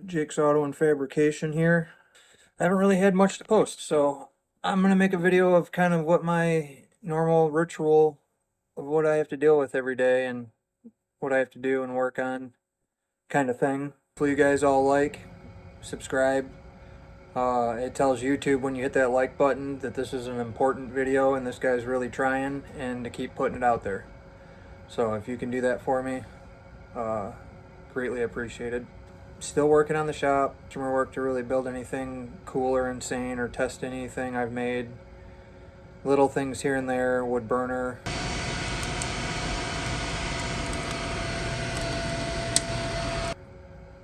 Jake's Auto and Fabrication here. I haven't really had much to post, so I'm going to make a video of kind of what my normal ritual of what I have to deal with every day and what I have to do and work on kind of thing. Hopefully you guys all like, subscribe. It tells YouTube when you hit that like button that this is an important video and this guy's really trying and to keep putting it out there. So if you can do that for me, greatly appreciated. Still working on the shop. Customer work to really build anything cool or insane or test anything I've made. Little things here and there, wood burner.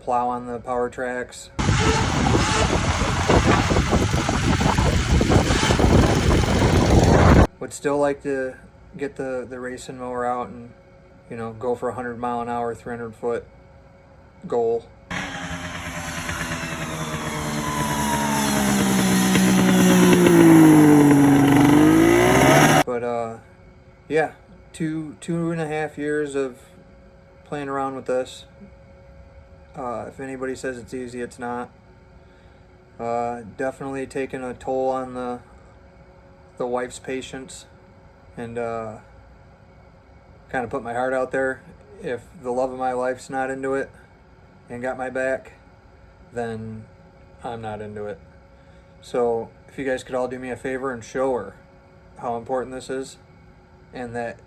Plow on the power tracks. Would still like to get the racing mower out and, you know, go for 100 mile an hour, 300 foot goal. But yeah, two and a half years of playing around with this. If anybody says it's easy, it's not. Definitely taking a toll on the wife's patience, and kind of put my heart out there. If the love of my life's not into it and got my back, then I'm not into it. So if you guys could all do me a favor and show her how important this is, and that,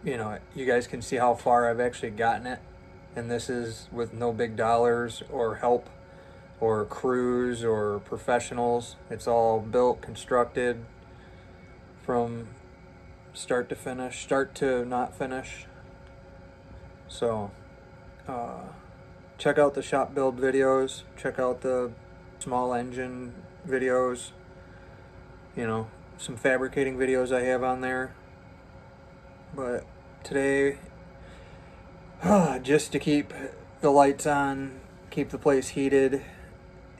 you know, you guys can see how far I've actually gotten it, and this is with no big dollars or help or crews or professionals. It's all built, constructed from start to finish, start to not finish. So check out the shop build videos, check out the small engine videos, you know, some fabricating videos I have on there. But today, just to keep the lights on, keep the place heated,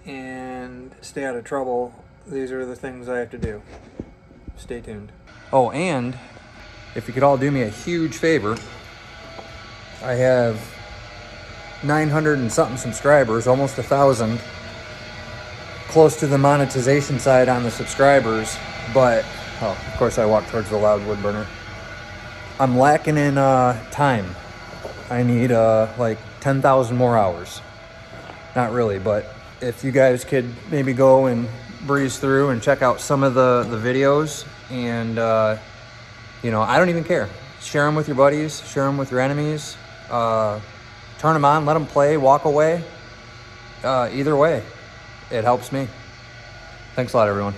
and stay out of trouble, these are the things I have to do. Stay tuned. Oh, and if you could all do me a huge favor, I have 900 and something subscribers, almost 1,000, close to the monetization side on the subscribers, but of course I walk towards the loud wood burner. I'm lacking in time. I need like 10,000 more hours. Not really, but if you guys could maybe go and breeze through and check out some of the videos, and you know, I don't even care. Share them with your buddies, share them with your enemies, turn them on, let them play, walk away. Either way, it helps me. Thanks a lot, everyone.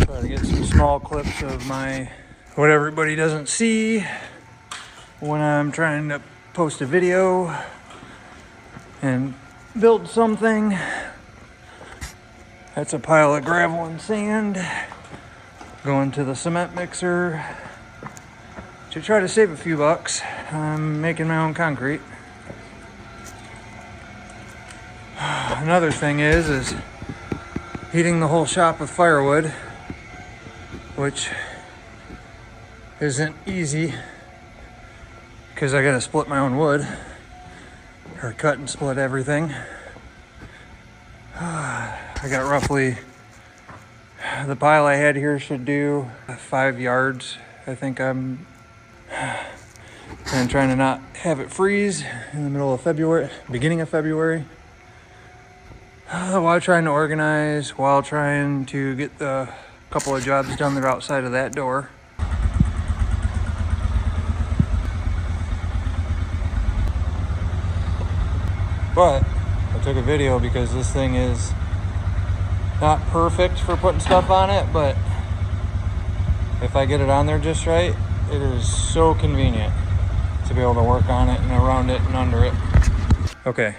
Try to get some small clips of what everybody doesn't see when I'm trying to post a video and build something. That's a pile of gravel and sand going to the cement mixer to try to save a few bucks. I'm making my own concrete. Another thing is heating the whole shop with firewood, which isn't easy because I gotta split my own wood, or cut and split everything. I got roughly, the pile I had here should do 5 yards. I think I'm trying to not have it freeze in the middle of February, beginning of February. While trying to organize, while trying to get the couple of jobs done that are outside of that door. But I took a video because this thing is not perfect for putting stuff on it, but if I get it on there just right, it is so convenient to be able to work on it and around it and under it. Okay,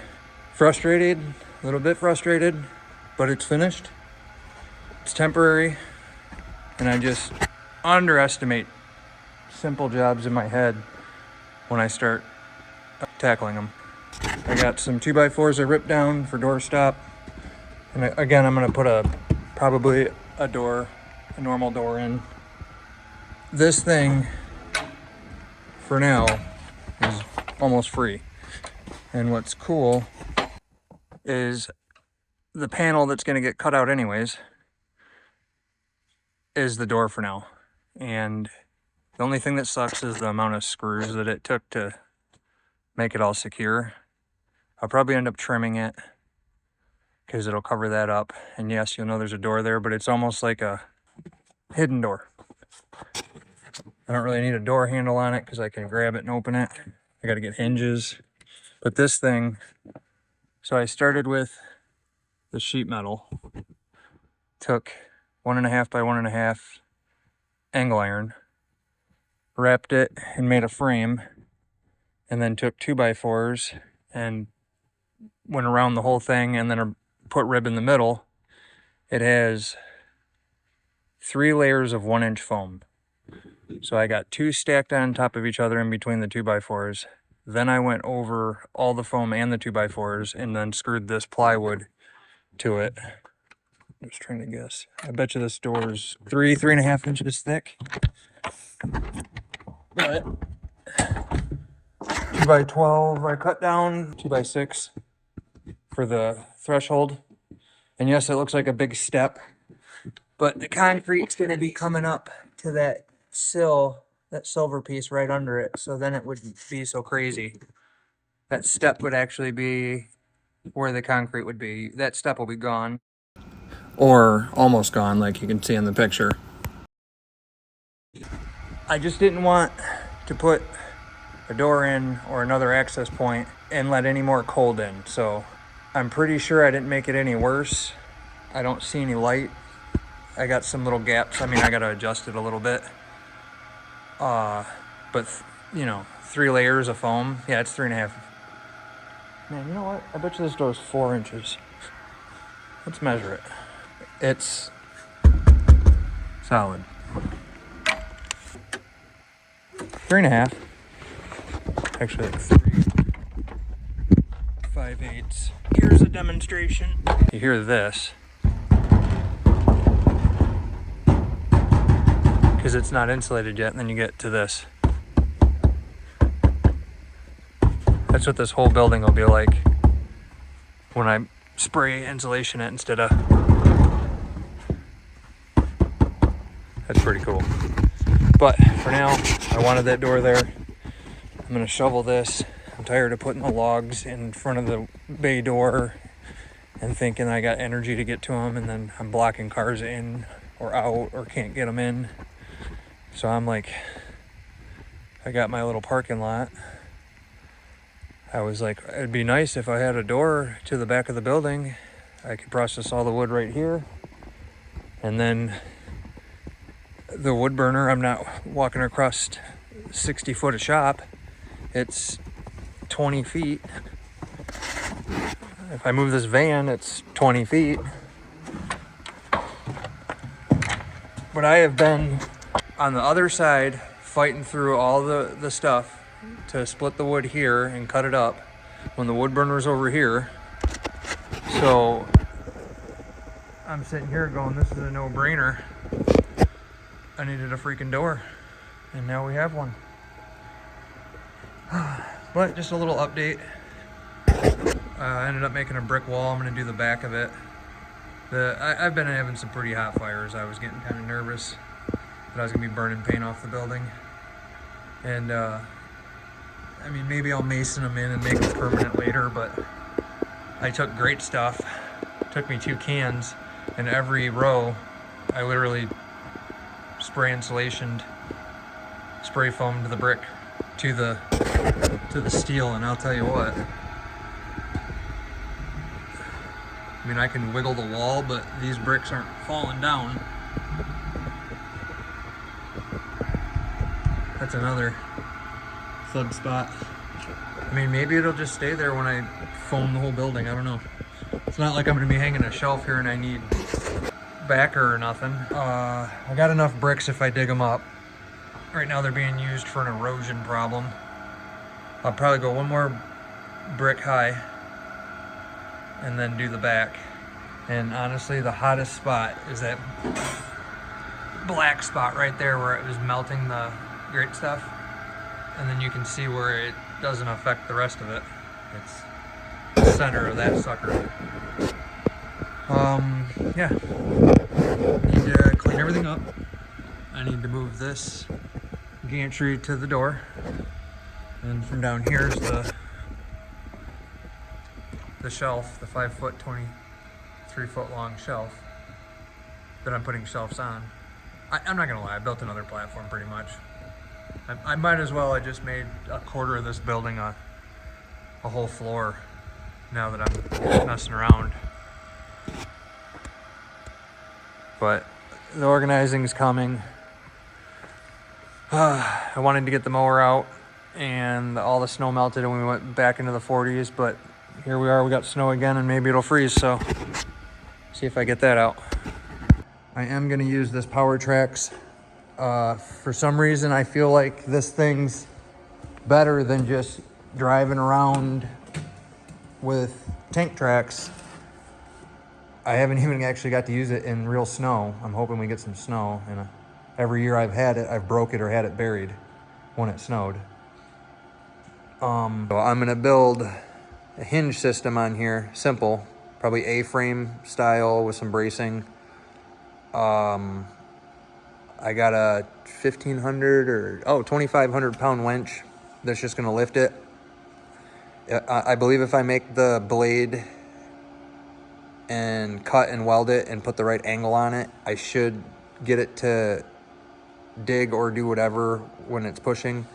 frustrated, a little bit frustrated, but it's finished. It's temporary, and I just underestimate simple jobs in my head when I start tackling them. I got some 2x4s I ripped down for doorstop, and again, I'm gonna put probably a normal door in. This thing, for now, is almost free. And what's cool is the panel that's gonna get cut out anyways is the door for now. And the only thing that sucks is the amount of screws that it took to make it all secure. I'll probably end up trimming it because it'll cover that up. And yes, you'll know there's a door there, but it's almost like a hidden door. I don't really need a door handle on it because I can grab it and open it. I got to get hinges. But this thing, so I started with the sheet metal, took 1.5 by 1.5 angle iron, wrapped it and made a frame, and then took 2x4s and went around the whole thing and then put rib in the middle. It has 3 layers of 1-inch foam. So I got 2 stacked on top of each other in between the 2x4s. Then I went over all the foam and the 2x4s and then screwed this plywood to it. I'm just trying to guess. I bet you this door's 3.5 inches thick. But 2x12 I cut down, 2x6 for the threshold. And yes, it looks like a big step, but the concrete's gonna be coming up to that sill, that silver piece right under it. So then it wouldn't be so crazy. That step would actually be where the concrete would be. That step will be gone. Or almost gone, like you can see in the picture. I just didn't want to put a door in or another access point and let any more cold in. So I'm pretty sure I didn't make it any worse. I don't see any light. I got some little gaps. I mean, I got to adjust it a little bit. But you know, 3 layers of foam. Yeah, it's 3.5. Man, you know what? I bet you this door's 4 inches. Let's measure it. It's solid. 3.5. Actually, like 3.5/8. Here's a demonstration. You hear this. Because it's not insulated yet, and then you get to this. That's what this whole building will be like when I spray insulation it instead of... That's pretty cool. But for now, I wanted that door there. I'm gonna shovel this. I'm tired of putting the logs in front of the bay door and thinking I got energy to get to them, and then I'm blocking cars in or out or can't get them in. So I'm like, I got my little parking lot. I was like, it'd be nice if I had a door to the back of the building. I could process all the wood right here. And then the wood burner, I'm not walking across 60 foot of shop. It's 20 feet. If I move this van, it's 20 feet. But I have been on the other side fighting through all the stuff to split the wood here and cut it up when the wood burner's over here. So I'm sitting here going, this is a no-brainer. I needed a freaking door, and now we have one. But just a little update. I ended up making a brick wall. I'm gonna do the back of it. I've been having some pretty hot fires. I was getting kind of nervous that I was gonna be burning paint off the building. And I mean, maybe I'll mason them in and make them permanent later, but I took great stuff. It took me 2 cans, and every row I literally spray insulationed, spray foamed the brick to the steel, and I'll tell you what, mean, I can wiggle the wall, but these bricks aren't falling down. That's another thud spot. I mean, maybe it'll just stay there when I foam the whole building. I don't know. It's not like I'm gonna be hanging a shelf here and I need backer or nothing. I got enough bricks if I dig them up. Right now they're being used for an erosion problem. I'll probably go one more brick high and then do the back. And honestly, the hottest spot is that black spot right there where it was melting the grate stuff. And then you can see where it doesn't affect the rest of it. It's the center of that sucker. Yeah. Need to clean everything up. I need to move this gantry to the door. And from down here is the shelf, the 5 foot, 23 foot long shelf that I'm putting shelves on. I'm not gonna lie, I built another platform pretty much. I might as well, I just made a quarter of this building a whole floor now that I'm messing around. But the organizing's coming. I wanted to get the mower out and all the snow melted and we went back into the 40s, but here we are, we got snow again and maybe it'll freeze, so see if I get that out. I am gonna use this Power Tracks. For some reason, I feel like this thing's better than just driving around with tank tracks. I haven't even actually got to use it in real snow. I'm hoping we get some snow. And every year I've had it, I've broke it or had it buried when it snowed. So I'm gonna build a hinge system on here, simple, probably A-frame style with some bracing. I got a 2,500 pound winch that's just gonna lift it. I believe if I make the blade and cut and weld it and put the right angle on it, I should get it to dig or do whatever when it's pushing.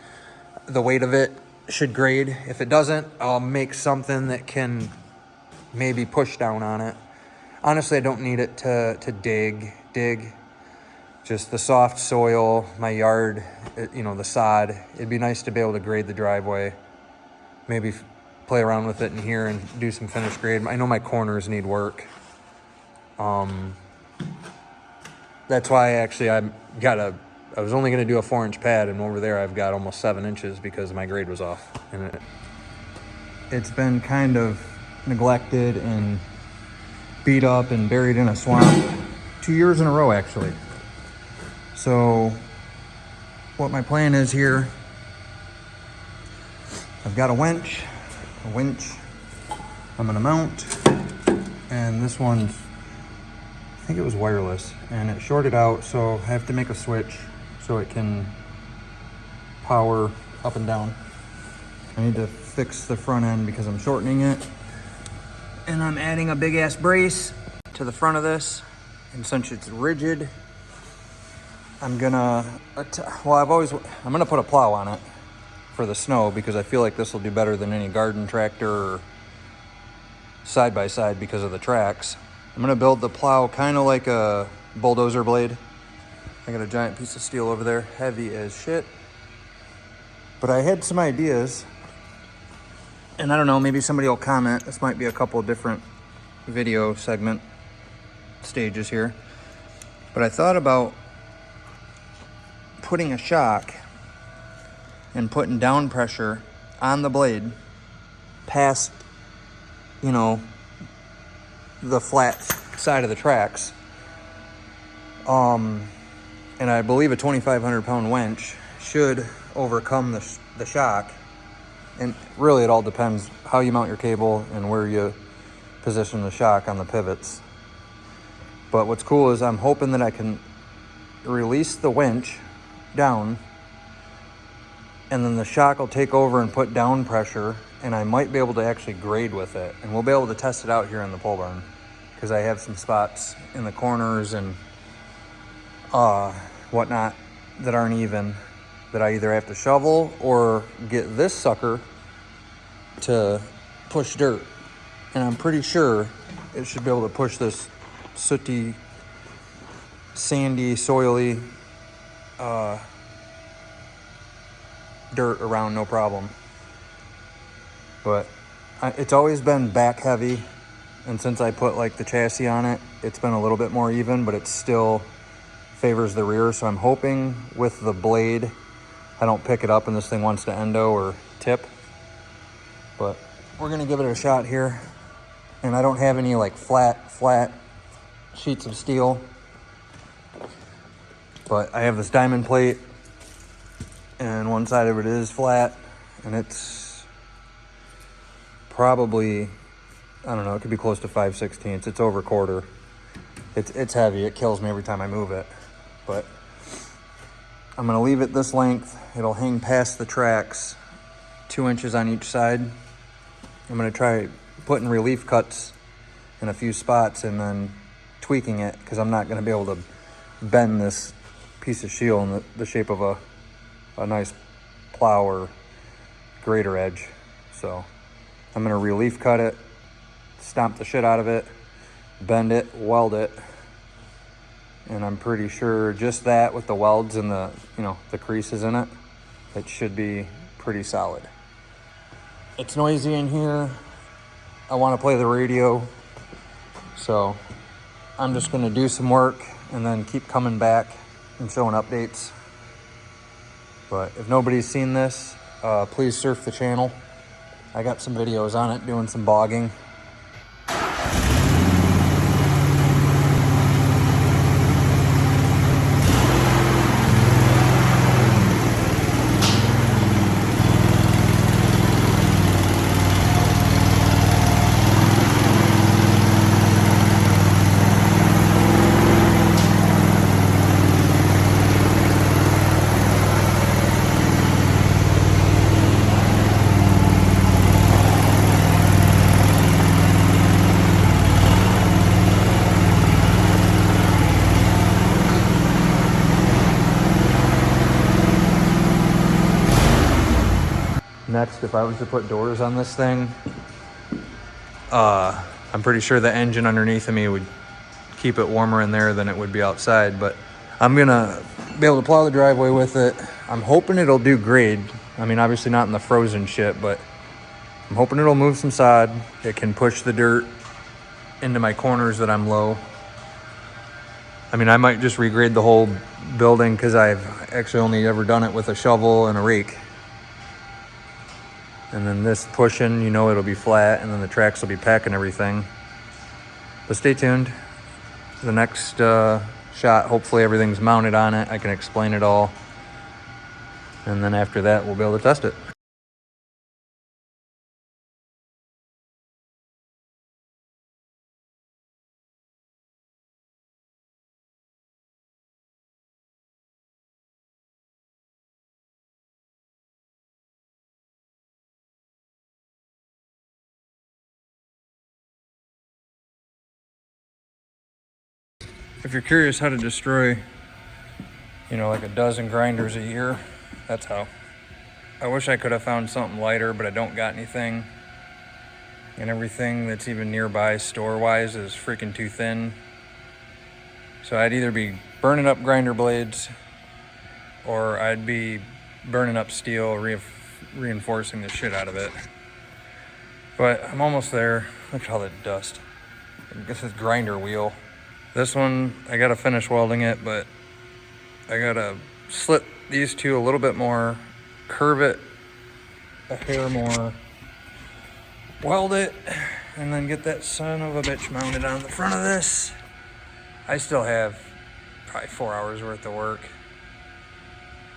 The weight of it should grade. If it doesn't, I'll make something that can maybe push down on it. Honestly, I don't need it to dig. Just the soft soil, my yard, the sod. It'd be nice to be able to grade the driveway. Maybe play around with it in here and do some finished grade. I know my corners need work. That's why I was only gonna do a 4-inch pad, and over there I've got almost 7 inches because my grade was off. And it's been kind of neglected and beat up and buried in a swamp 2 years in a row, actually. So what my plan is here, I've got a winch I'm gonna mount, and this one's, I think it was wireless, and it shorted out, so I have to make a switch so it can power up and down. I need to fix the front end because I'm shortening it, and I'm adding a big ass brace to the front of this, and since it's rigid, I'm gonna put a plow on it for the snow because I feel like this will do better than any garden tractor or side-by-side because of the tracks. I'm gonna build the plow kind of like a bulldozer blade. I got a giant piece of steel over there, heavy as shit. But I had some ideas, and I don't know, maybe somebody will comment. This might be a couple different video segment stages here. But I thought about putting a shock and putting down pressure on the blade past, the flat side of the tracks. And I believe a 2,500 pound winch should overcome the shock. And really it all depends how you mount your cable and where you position the shock on the pivots. But what's cool is I'm hoping that I can release the winch down, and then the shock will take over and put down pressure, and I might be able to actually grade with it, and we'll be able to test it out here in the pole barn because I have some spots in the corners and whatnot that aren't even, that I either have to shovel or get this sucker to push dirt. And I'm pretty sure it should be able to push this sooty, sandy, soily dirt around no problem. But it's always been back heavy, and since I put like the chassis on it, it's been a little bit more even, but it still favors the rear. So I'm hoping with the blade I don't pick it up and this thing wants to endo or tip. But we're gonna give it a shot here. And I don't have any like flat sheets of steel, but I have this diamond plate and one side of it is flat, and it's probably, I don't know, it could be close to 5/16. It's over a quarter. It's heavy. It kills me every time I move it. But I'm gonna leave it this length. It'll hang past the tracks, 2 inches on each side. I'm gonna try putting relief cuts in a few spots and then tweaking it, because I'm not gonna be able to bend this piece of steel in the shape of a nice plow or grater edge. So I'm gonna relief cut it, stomp the shit out of it, bend it, weld it, and I'm pretty sure just that with the welds and the, you know, the creases in it, it should be pretty solid. It's noisy in here. I want to play the radio, so I'm just gonna do some work and then keep coming back and showing updates. But if nobody's seen this, please surf the channel. I got some videos on it doing some bogging. Next, if I was to put doors on this thing, I'm pretty sure the engine underneath of me would keep it warmer in there than it would be outside. But I'm gonna be able to plow the driveway with it. I'm hoping it'll do grade. I mean, obviously not in the frozen shit, but I'm hoping it'll move some sod. It can push the dirt into my corners that I'm low. I mean, I might just regrade the whole building, because I've actually only ever done it with a shovel and a rake. And then this pushing, you know, it'll be flat, and then the tracks will be packing everything. But stay tuned. The next shot, hopefully everything's mounted on it. I can explain it all. And then after that, we'll be able to test it. If you're curious how to destroy, you know, like a dozen grinders a year, that's how. I wish I could have found something lighter, but I don't got anything. And everything that's even nearby store-wise is freaking too thin. So I'd either be burning up grinder blades, or I'd be burning up steel, reinforcing the shit out of it. But I'm almost there. Look at all that dust. This is grinder wheel. This one, I gotta finish welding it, but I gotta slit these two a little bit more, curve it a hair more, weld it, and then get that son of a bitch mounted on the front of this. I still have probably 4 hours worth of work,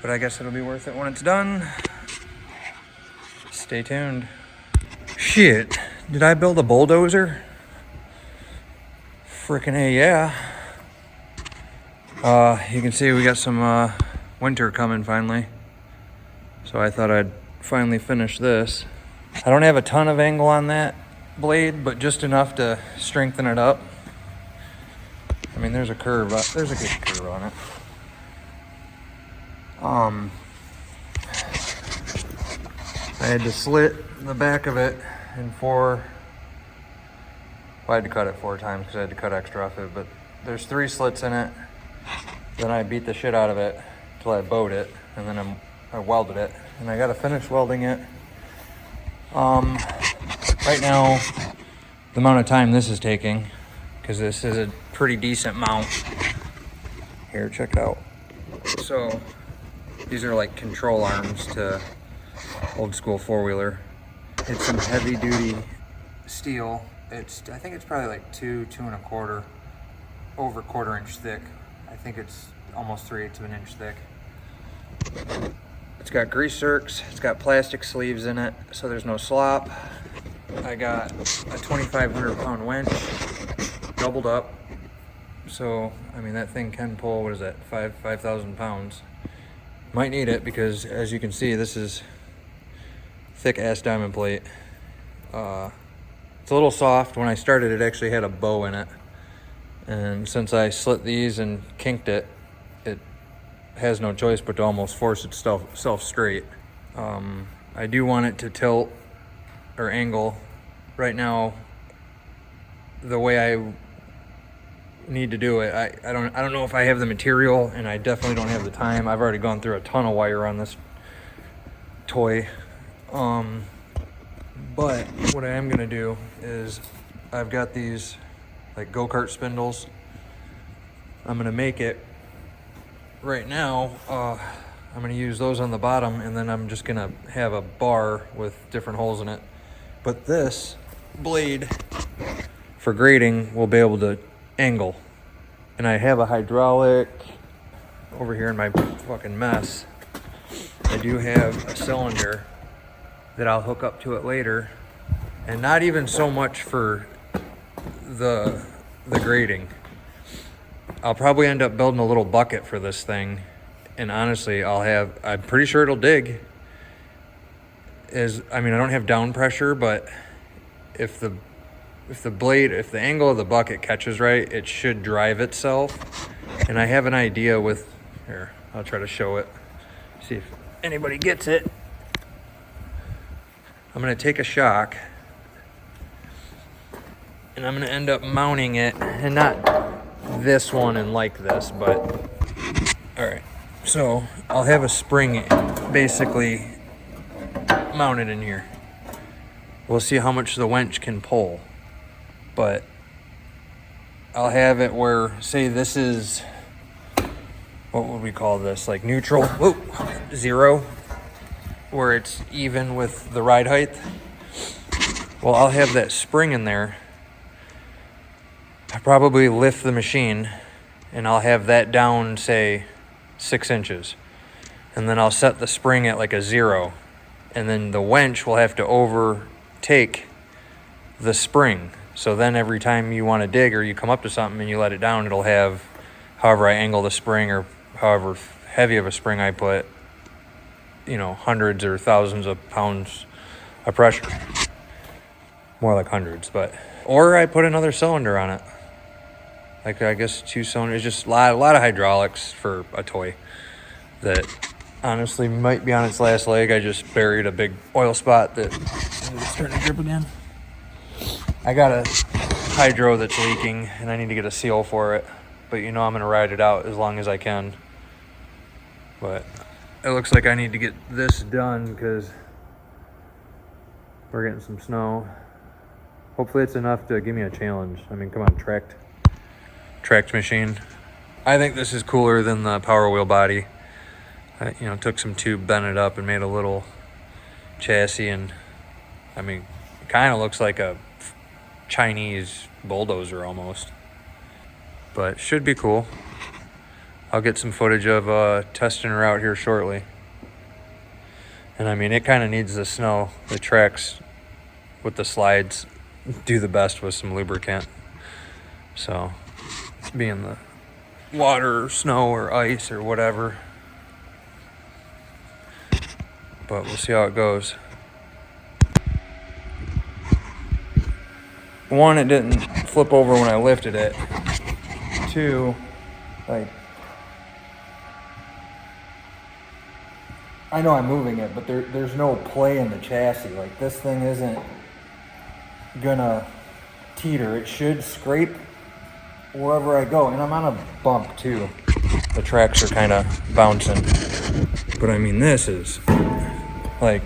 but I guess it'll be worth it when it's done. Stay tuned. Shit, did I build a bulldozer? Frickin' A, yeah. You can see we got some winter coming finally. So I thought I'd finally finish this. I don't have a ton of angle on that blade, but just enough to strengthen it up. I mean, there's a curve, there's a good curve on it. I had to slit the back of it in 4 I had to cut it 4 times because I had to cut extra off it, but there's 3 slits in it. Then I beat the shit out of it till I bowed it, and then I welded it, and I gotta finish welding it. Right now, the amount of time this is taking, because this is a pretty decent mount. Here, check it out. So, these are like control arms to old school 4-wheeler. It's some heavy duty steel. I think it's probably like 2 1/4, over 1/4 inch thick. I think it's almost 3/8 of an inch thick. It's got grease zerks, it's got plastic sleeves in it, so there's no slop. I got a 2,500 pound winch, doubled up. So, I mean, that thing can pull, what is that, 5,000 pounds. Might need it because, as you can see, this is thick ass diamond plate. It's a little soft. When I started, it actually had a bow in it. And since I slit these and kinked it, it has no choice but to almost force itself straight. I do want it to tilt or angle. Right now, the way I need to do it, I don't know if I have the material, and I definitely don't have the time. I've already gone through a ton of wire on this toy. But what I am gonna do is I've got these like go-kart spindles. I'm gonna make it right now. I'm gonna use those on the bottom, and then I'm just gonna have a bar with different holes in it. But this blade for grading will be able to angle. And I have a hydraulic over here in my fucking mess. I do have a cylinder that I'll hook up to it later, and not even so much for the grading. I'll probably end up building a little bucket for this thing, and honestly, I'm pretty sure it'll dig. I don't have down pressure, but if the angle of the bucket catches right, it should drive itself. And I have an idea here, I'll try to show it, see if anybody gets it. I'm gonna take a shock, and I'm gonna end up mounting it, and not this one and like this, but all right. So I'll have a spring basically mounted in here. We'll see how much the winch can pull, but I'll have it where, say this is, what would we call this? Like neutral, whoa, 0, where it's even with the ride height. Well, I'll have that spring in there. I probably lift the machine, and I'll have that down, say 6 inches. And then I'll set the spring at like a 0. And then the winch will have to overtake the spring. So then every time you want to dig or you come up to something and you let it down, it'll have, however I angle the spring or however heavy of a spring I put, hundreds or thousands of pounds of pressure. More like hundreds, or I put another cylinder on it. Like, I guess 2 cylinders. Just a lot of hydraulics for a toy that honestly might be on its last leg. I just buried a big oil spot that is starting to drip again. I got a hydro that's leaking, and I need to get a seal for it. But I'm going to ride it out as long as I can. But it looks like I need to get this done because we're getting some snow. Hopefully it's enough to give me a challenge. I mean, come on, tracked machine. I think this is cooler than the Power Wheel body. I, took some tube, bent it up, and made a little chassis, and I mean, it kind of looks like a Chinese bulldozer almost. But should be cool. I'll get some footage of testing her out here shortly. And I mean, it kind of needs the snow. The tracks with the slides do the best with some lubricant. So, being the water or snow or ice or whatever. But we'll see how it goes. One, it didn't flip over when I lifted it. 2, I know I'm moving it, but there's no play in the chassis. Like, this thing isn't gonna teeter. It should scrape wherever I go. And I'm on a bump too. The tracks are kind of bouncing. But I mean, this is like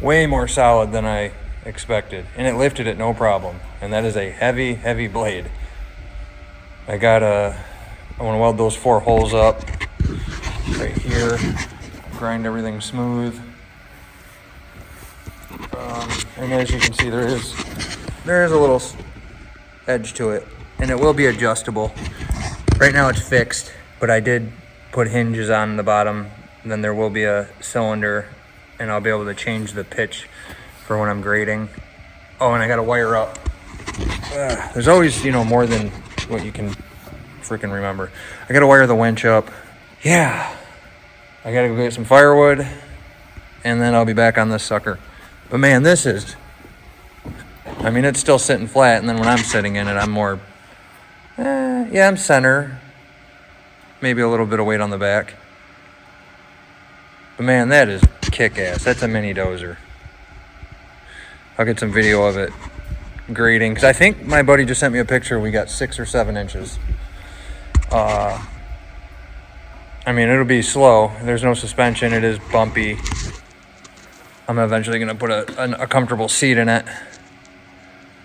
way more solid than I expected. And it lifted it no problem. And that is a heavy, heavy blade. I want to weld those 4 holes up right here. Grind everything smooth. And as you can see, there is a little edge to it, and it will be adjustable. Right now it's fixed, but I did put hinges on the bottom, and then there will be a cylinder, and I'll be able to change the pitch for when I'm grading. Oh, and I got to wire up. There's always, more than what you can freaking remember. I got to wire the winch up. Yeah, I got to go get some firewood, and then I'll be back on this sucker. But man, this is, it's still sitting flat, and then when I'm sitting in it, I'm more, I'm center. Maybe a little bit of weight on the back. But man, that is kick-ass. That's a mini dozer. I'll get some video of it grading, because I think my buddy just sent me a picture. We got 6 or 7 inches. It'll be slow. There's no suspension. It is bumpy. I'm eventually going to put a comfortable seat in it.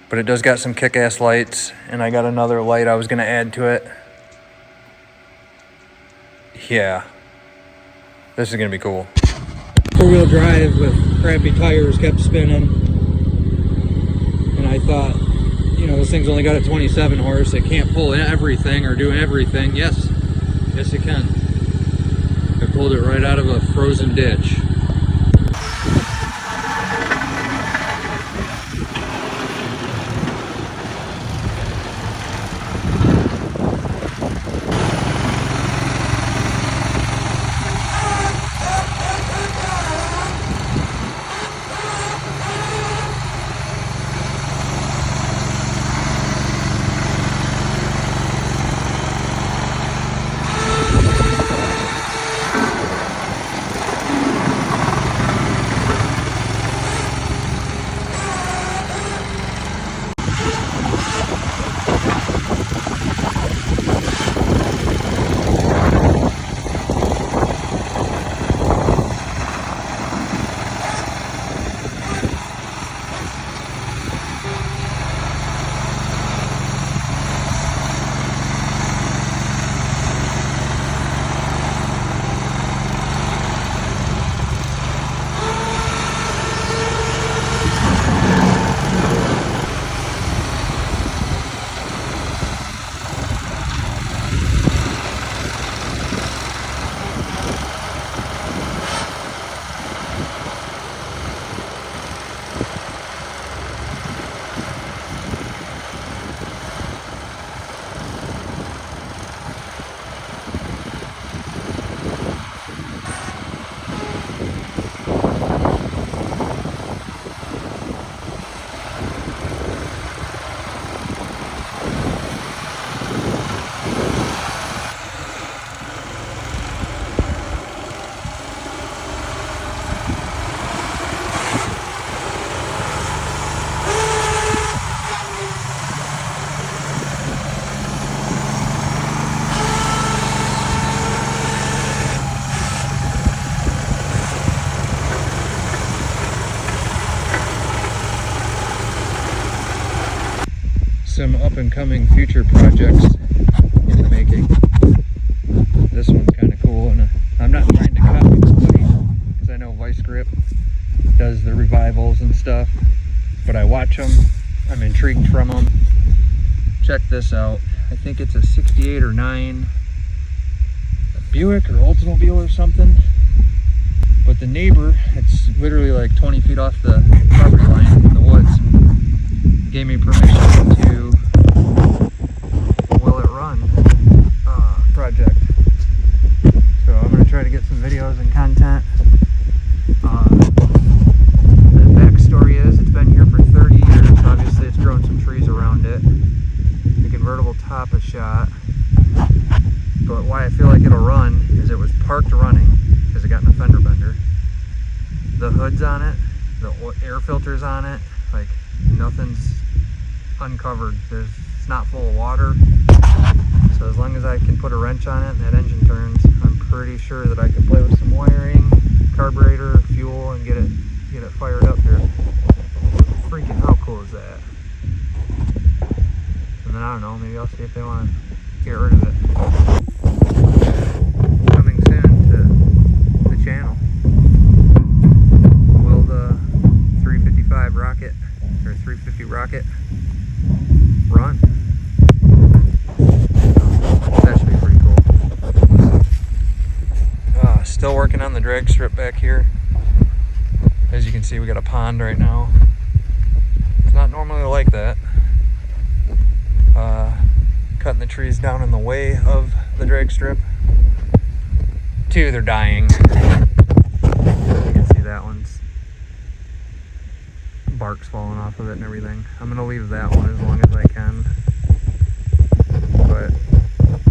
But it does got some kick-ass lights, and I got another light I was going to add to it. Yeah. This is going to be cool. 4-wheel drive with crappy tires kept spinning. And I thought, this thing's only got a 27 horse. It can't pull everything or do everything. Yes it can. I pulled it right out of a frozen ditch. Some up-and-coming future projects in the making. This one's kind of cool, and I'm not trying to copy somebody, because I know Vice Grip does the revivals and stuff, but I watch them. I'm intrigued from them. Check this out. I think it's a 68 or 9 Buick or Oldsmobile or something, but the neighbor, it's literally like 20 feet off the property line in the woods, gave me permission to Will It Run project. So I'm going to try to get some videos and content. The backstory is it's been here for 30 years. Obviously it's grown some trees around it. The convertible top is shot. But why I feel like it'll run is it was parked running because it got in a fender bender. The hood's on it, the air filter's on it, like Nothing's uncovered. It's not full of water. So as long as I can put a wrench on it and that engine turns, I'm pretty sure that I can play with some wiring, carburetor, fuel, and get it fired up here. Freaking how cool is that? And then I don't know, maybe I'll see if they want to get rid of it. Coming soon to the channel. Will the 355 rocket or 350 rocket run? That should be pretty cool. Still working on the drag strip back here. As you can see, we got a pond right now. It's not normally like that. Cutting the trees down in the way of the drag strip. Two, they're dying. You can see that one's bark's falling off of it and everything. I'm gonna leave that one as long as I can. But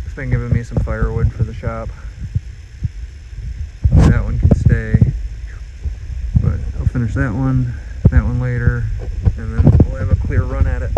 it's been giving me some firewood for the shop. That one can stay. But I'll finish that one later, and then we'll have a clear run at it.